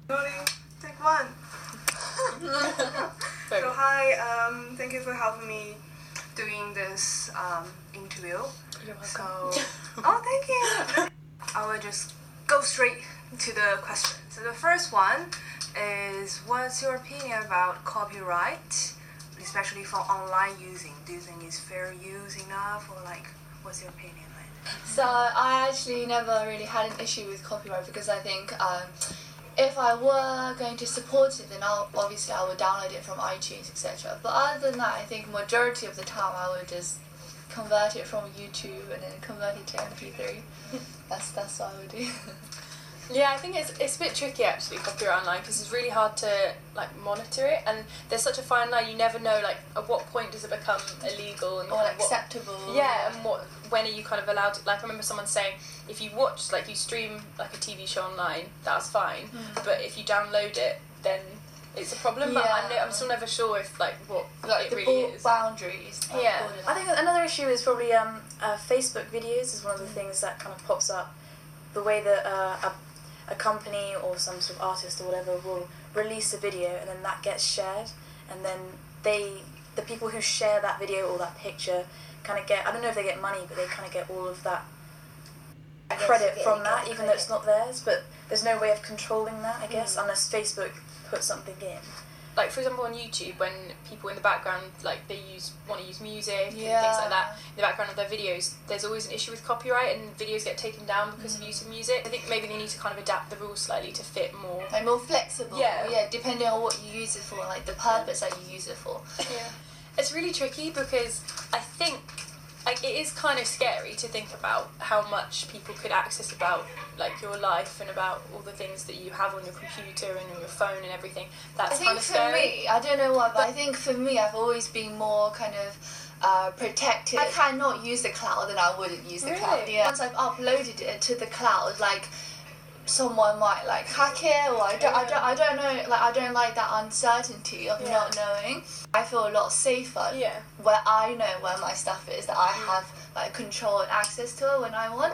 Rolling, take one. So hi, thank you for helping me doing this interview. You're welcome. So, thank you. I will just go straight to the question. So the first one is, what's your opinion about copyright, especially for online using? Do you think it's fair use enough, or like, what's your opinion? So I actually never really had an issue with copyright because I think if I were going to support it, then obviously I would download it from iTunes, etc. But other than that, I think majority of the time I would just convert it from YouTube and then convert it to MP3. That's what I would do. Yeah, I think it's a bit tricky actually, copyright online, because it's really hard to like monitor it, and there's such a fine line. You never know like at what point does it become illegal and Or kind of acceptable. and when are you kind of allowed to, like, I remember someone saying if you watch, like, you stream like a TV show online, that's fine, but if you download it, then it's a problem. But I'm still never sure if like what like it the really is. boundaries. Yeah. I think another issue is probably Facebook videos is one of the things that kind of pops up. The way that a company or some sort of artist or whatever will release a video and then that gets shared, and then the people who share that video or that picture kind of get, I don't know if they get money, but they kind of get all of that credit from that, even though it's not theirs. But there's no way of controlling that, I guess, unless Facebook puts something in. Like, for example, on YouTube, when people in the background, like, they want to use music and things like that in the background of their videos, there's always an issue with copyright, and videos get taken down because of use of music. I think maybe they need to kind of adapt the rules slightly to fit more. Like more flexible. Yeah, depending on what you use it for, like the purpose that you use it for. Yeah. It's really tricky because I think, like, it is kind of scary to think about how much people could access about, like, your life and about all the things that you have on your computer and on your phone and everything. That's kind of scary. I think for me, I don't know why, but I think for me, I've always been more kind of protected. I cannot use the cloud, and I wouldn't use the cloud. Yeah. Once I've uploaded it to the cloud, like, someone might like hack it, or I don't know. Like, I don't like that uncertainty of not knowing. I feel a lot safer where I know where my stuff is, that I have like control and access to it when I want.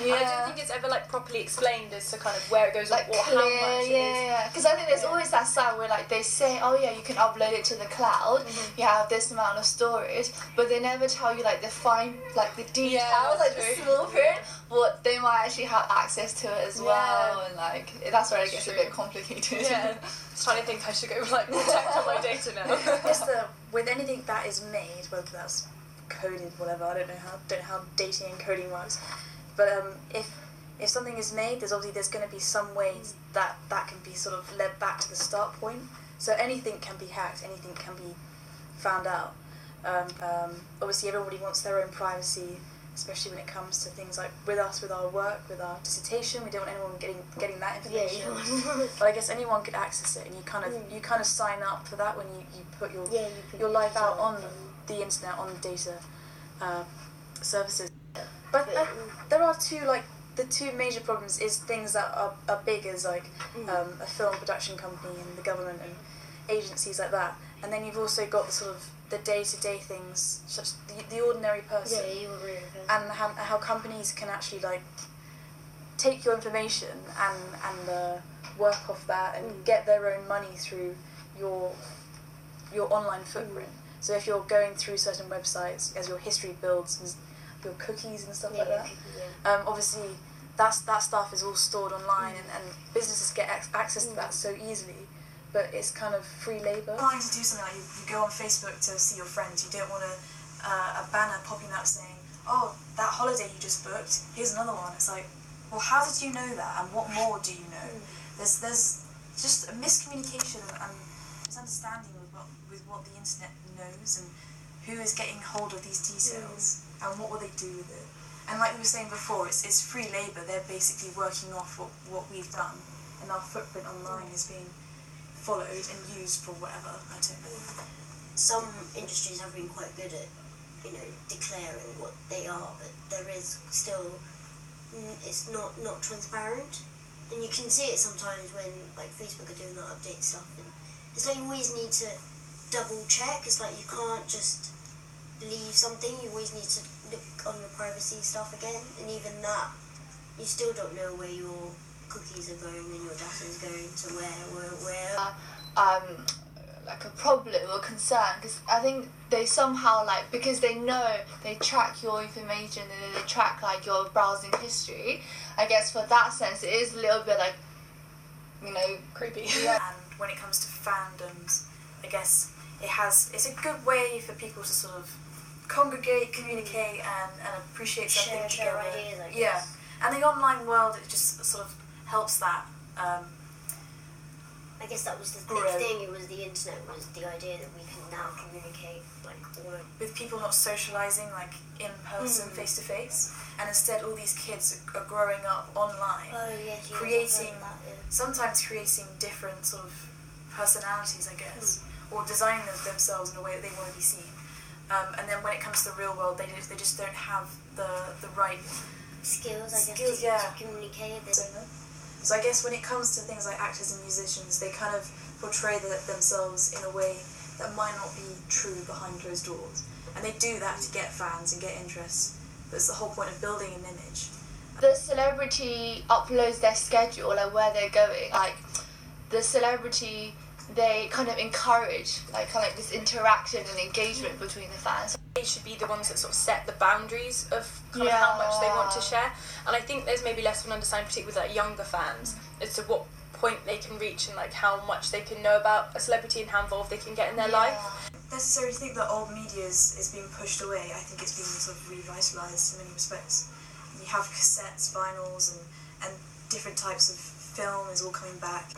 Yeah. I don't think it's ever like properly explained as to kind of where it goes, like, or clear, how much it is. Because I think there's always that side where like they say, oh yeah, you can upload it to the cloud, you have this amount of storage, but they never tell you like the fine, like the details, like the small print, but they might actually have access to it as well, and like that's where it gets a bit complicated. Yeah. I'm starting to think I should go like protect all my data now. Just with anything that is made, whether that's coded, whatever, I don't know how data encoding works, but if something is made, there's going to be some ways that can be sort of led back to the start point. So anything can be hacked, anything can be found out. Obviously, everybody wants their own privacy, especially when it comes to things like with our work, with our dissertation. We don't want anyone getting that information. But I guess anyone could access it, and you kind of sign up for that when you put your life out on the internet, on data services. But there are the two major problems is things that are big as like a film production company and the government and agencies like that, and then you've also got the sort of the day-to-day things, such the ordinary person, and how companies can actually like take your information and work off that and get their own money through your online footprint. So if you're going through certain websites, as your history builds, and your cookies and stuff like that, obviously that stuff is all stored online, and businesses get access to that so easily. But it's kind of free labour. Trying to do something like you go on Facebook to see your friends. You don't want a banner popping up saying, "Oh, that holiday you just booked. Here's another one." It's like, well, how did you know that, and what more do you know? There's just a miscommunication and misunderstanding with what the internet knows and who is getting hold of these details and what will they do with it. And like we were saying before, it's free labour. They're basically working off what we've done, and our footprint online is being followed and used for whatever, I don't know. Some industries have been quite good at, declaring what they are, but there is still, it's not transparent. And you can see it sometimes when, like, Facebook are doing that update stuff, and it's like you always need to double check. It's like you can't just leave something, you always need to look on your privacy stuff again, and even that, you still don't know where your cookies are going and your data is going to where. like a problem or concern, because I think they somehow like, because they know they track your information and they track like your browsing history. I guess for that sense, it is a little bit like, you know, creepy. Yeah. And when it comes to fandoms, I guess it's a good way for people to sort of congregate, communicate, and appreciate something share together. ideas, I guess. Yeah, and the online world, it just sort of helps that. I guess that was the Grow. big thing. It was the internet, was the idea that we can now communicate like all over. With people not socializing like in person, face to face, and instead all these kids are growing up online, Oh yes, yes, creating I've heard that, yeah. sometimes creating different sort of personalities, I guess, or designing themselves in a way that they want to be seen. And then when it comes to the real world, they just don't have the right skills, I guess, Skills, to, yeah. to communicate. So I guess when it comes to things like actors and musicians, they kind of portray themselves in a way that might not be true behind closed doors. And they do that to get fans and get interest. But it's the whole point of building an image. The celebrity uploads their schedule, like where they're going. Like the celebrity, they kind of encourage like kind of this interaction and engagement between the fans. They should be the ones that sort of set the boundaries of kind of how much they want to share. And I think there's maybe less of an understanding, particularly with like younger fans, as to what point they can reach and like how much they can know about a celebrity and how involved they can get in their life. Necessarily think that old media is being pushed away. I think it's being sort of revitalised in many respects. You have cassettes, vinyls, and different types of film is all coming back.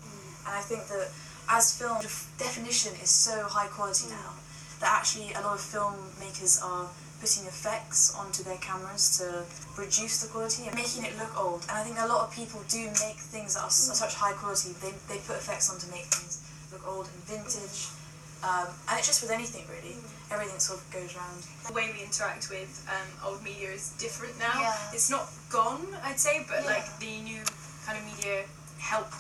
And I think that as film, the definition is so high quality now that actually a lot of filmmakers are putting effects onto their cameras to reduce the quality and making it look old. And I think a lot of people do make things that are such high quality, they put effects on to make things look old and vintage. And it's just with anything really, everything sort of goes around. The way we interact with old media is different now. Yeah. It's not gone, I'd say, but Yeah. like the new kind of media help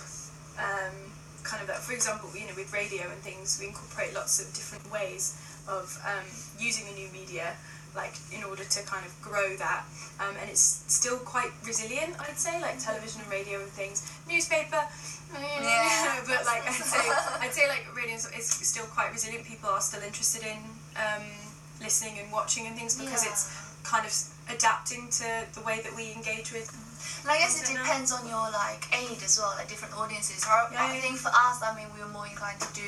kind of that. For example, you know, with radio and things, we incorporate lots of different ways of using the new media, like in order to kind of grow that. And it's still quite resilient, I'd say, like television and radio and things. Newspaper, but like I'd say like radio is still quite resilient. People are still interested in listening and watching and things because it's kind of adapting to the way that we engage with. And I guess it depends on your like age as well, like different audiences. I think for us, I mean, we were more inclined to do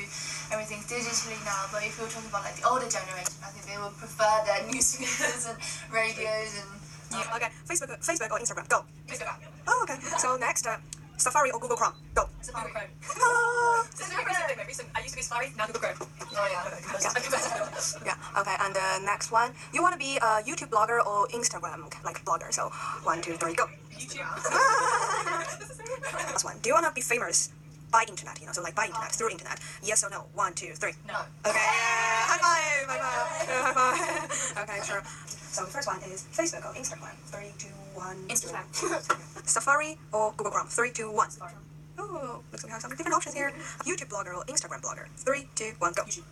everything digitally now. But if we were talking about like the older generation, I think they would prefer their newspapers and radios and. Okay, Facebook or Instagram, go. Facebook. Oh, okay. So next, Safari or Google Chrome, go. Safari Chrome. Recent. I used to be Safari, now Google Chrome. Oh yeah. Yeah. Okay. And the next one, you want to be a YouTube blogger or Instagram like blogger? So 1, 2, 3, go. YouTube. Last one. Do you want to be famous by internet? You know, so like by internet, through internet. Yes or no? 1, 2, 3. No. Okay. High five. High five. Okay, sure. So the first one is Facebook or Instagram. 3, 2, 1. Instagram. Safari or Google Chrome. 3, 2, 1. Oh, looks like we have some different options here. YouTube blogger or Instagram blogger. 3, 2, 1, go. YouTube.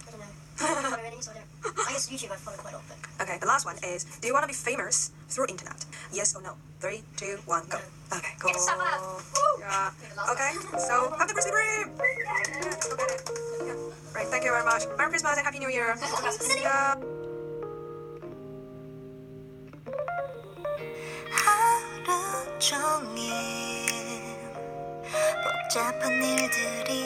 I don't know. I don't follow any, so I don't. I guess YouTube I follow quite a lot, but. Okay, the last one is, do you want to be famous through internet? Yes or no? 3, 2, 1, go. Okay, cool. Get yourself up. Yeah. Okay, so have the Krispy Kreme. Yeah, let's go get it. Yeah. Right, thank you very much. Merry Christmas and Happy New Year. Yeah. 하루 종일 복잡한 일들이